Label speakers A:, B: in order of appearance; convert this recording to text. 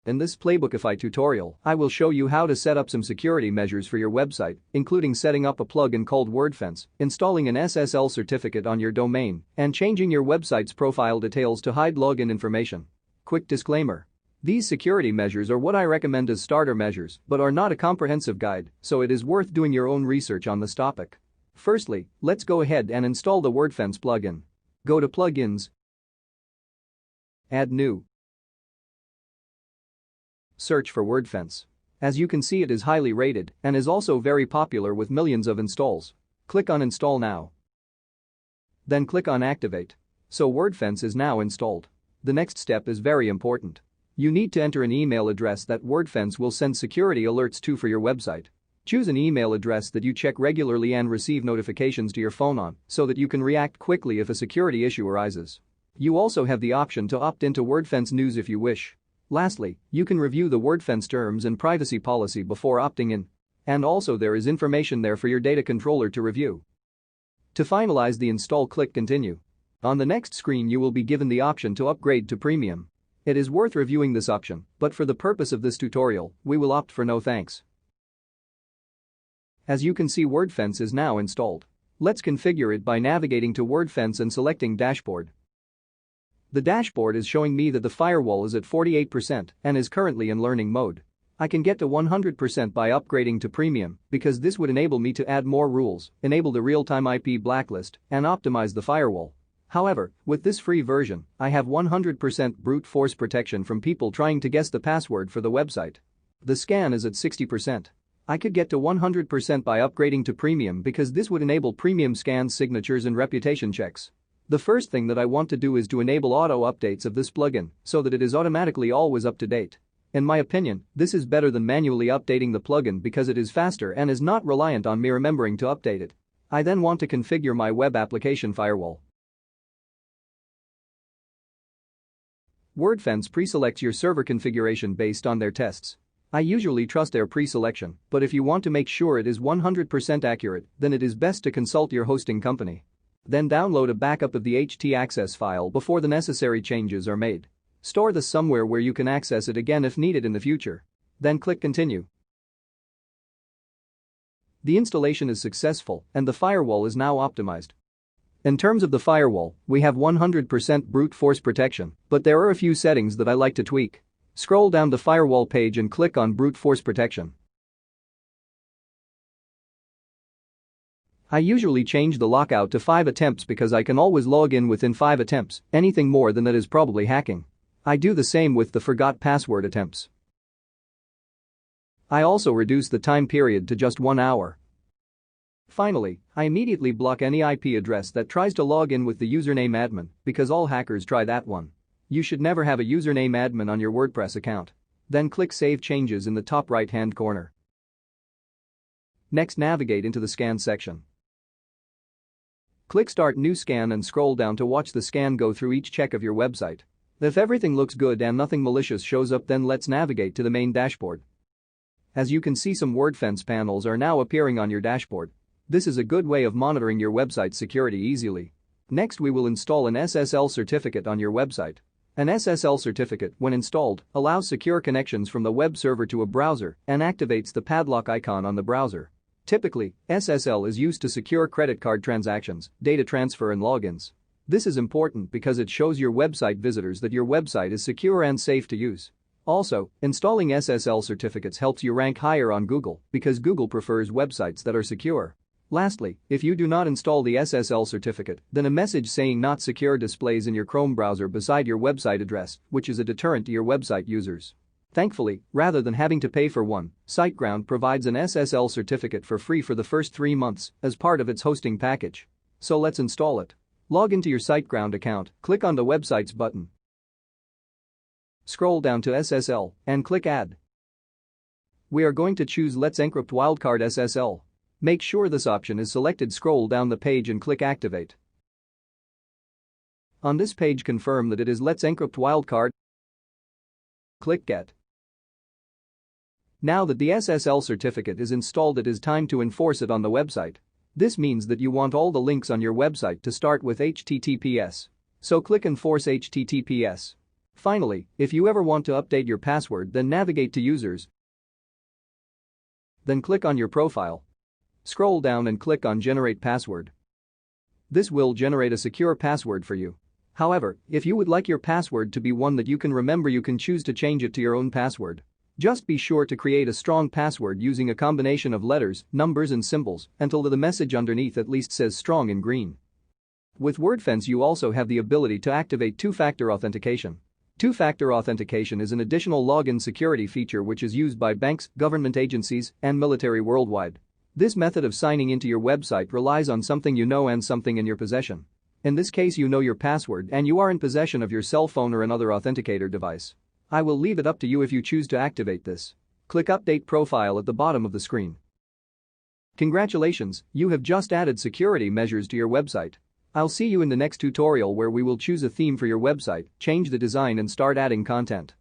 A: In this Playbookify tutorial, I will show you how to set up some security measures for your website, including setting up a plugin called Wordfence, installing an SSL certificate on your domain, and changing your website's profile details to hide login information. Quick disclaimer. These security measures are what I recommend as starter measures but are not a comprehensive guide, so it is worth doing your own research on this topic. Firstly, let's go ahead and install the Wordfence plugin. Go to Plugins, Add New. Search for Wordfence. As you can see, it is highly rated and is also very popular with millions of installs. Click on Install Now. Then click on Activate. So Wordfence is now installed. The next step is very important. You need to enter an email address that Wordfence will send security alerts to for your website. Choose an email address that you check regularly and receive notifications to your phone on so that you can react quickly if a security issue arises. You also have the option to opt into Wordfence News if you wish. Lastly, you can review the Wordfence terms and privacy policy before opting in. And also there is information there for your data controller to review. To finalize the install, click Continue. On the next screen you will be given the option to upgrade to Premium. It is worth reviewing this option, but for the purpose of this tutorial, we will opt for no thanks. As you can see, Wordfence is now installed. Let's configure it by navigating to Wordfence and selecting Dashboard. The dashboard is showing me that the firewall is at 48% and is currently in learning mode. I can get to 100% by upgrading to Premium because this would enable me to add more rules, enable the real-time IP blacklist, and optimize the firewall. However, with this free version, I have 100% brute force protection from people trying to guess the password for the website. The scan is at 60%. I could get to 100% by upgrading to Premium because this would enable Premium scans, signatures, and reputation checks. The first thing that I want to do is to enable auto updates of this plugin so that it is automatically always up to date. In my opinion, this is better than manually updating the plugin because it is faster and is not reliant on me remembering to update it. I then want to configure my web application firewall. Wordfence pre-selects your server configuration based on their tests. I usually trust their pre-selection, but if you want to make sure it is 100% accurate, then it is best to consult your hosting company. Then download a backup of the htaccess file before the necessary changes are made. Store this somewhere where you can access it again if needed in the future. Then click Continue. The installation is successful and the firewall is now optimized. In terms of the firewall, we have 100% brute force protection, but there are a few settings that I like to tweak. Scroll down the firewall page and click on brute force protection. I usually change the lockout to 5 attempts because I can always log in within 5 attempts. Anything more than that is probably hacking. I do the same with the forgot password attempts. I also reduce the time period to just 1 hour. Finally, I immediately block any IP address that tries to log in with the username admin because all hackers try that one. You should never have a username admin on your WordPress account. Then click Save Changes in the top right-hand corner. Next, navigate into the Scan section. Click Start New Scan and scroll down to watch the scan go through each check of your website. If everything looks good and nothing malicious shows up, then let's navigate to the main dashboard. As you can see, some Wordfence panels are now appearing on your dashboard. This is a good way of monitoring your website's security easily. Next, we will install an SSL certificate on your website. An SSL certificate, when installed, allows secure connections from the web server to a browser and activates the padlock icon on the browser. Typically, SSL is used to secure credit card transactions, data transfer, and logins. This is important because it shows your website visitors that your website is secure and safe to use. Also, installing SSL certificates helps you rank higher on Google because Google prefers websites that are secure. Lastly, if you do not install the SSL certificate, then a message saying "not secure" displays in your Chrome browser beside your website address, which is a deterrent to your website users. Thankfully, rather than having to pay for one, SiteGround provides an SSL certificate for free for the first 3 months as part of its hosting package. So let's install it. Log into your SiteGround account, click on the Websites button. Scroll down to SSL and click Add. We are going to choose Let's Encrypt Wildcard SSL. Make sure this option is selected. Scroll down the page and click Activate. On this page, confirm that it is Let's Encrypt Wildcard. Click Get. Now that the SSL certificate is installed, it is time to enforce it on the website. This means that you want all the links on your website to start with HTTPS. So click Enforce HTTPS. Finally, if you ever want to update your password, then navigate to Users. Then click on your profile. Scroll down and click on Generate Password. This will generate a secure password for you. However, if you would like your password to be one that you can remember, you can choose to change it to your own password. Just be sure to create a strong password using a combination of letters, numbers and symbols until the message underneath at least says strong in green. With Wordfence you also have the ability to activate two-factor authentication. Two-factor authentication is an additional login security feature which is used by banks, government agencies, and military worldwide. This method of signing into your website relies on something you know and something in your possession. In this case, you know your password and you are in possession of your cell phone or another authenticator device. I will leave it up to you if you choose to activate this. Click Update Profile at the bottom of the screen. Congratulations, you have just added security measures to your website. I'll see you in the next tutorial where we will choose a theme for your website, change the design and start adding content.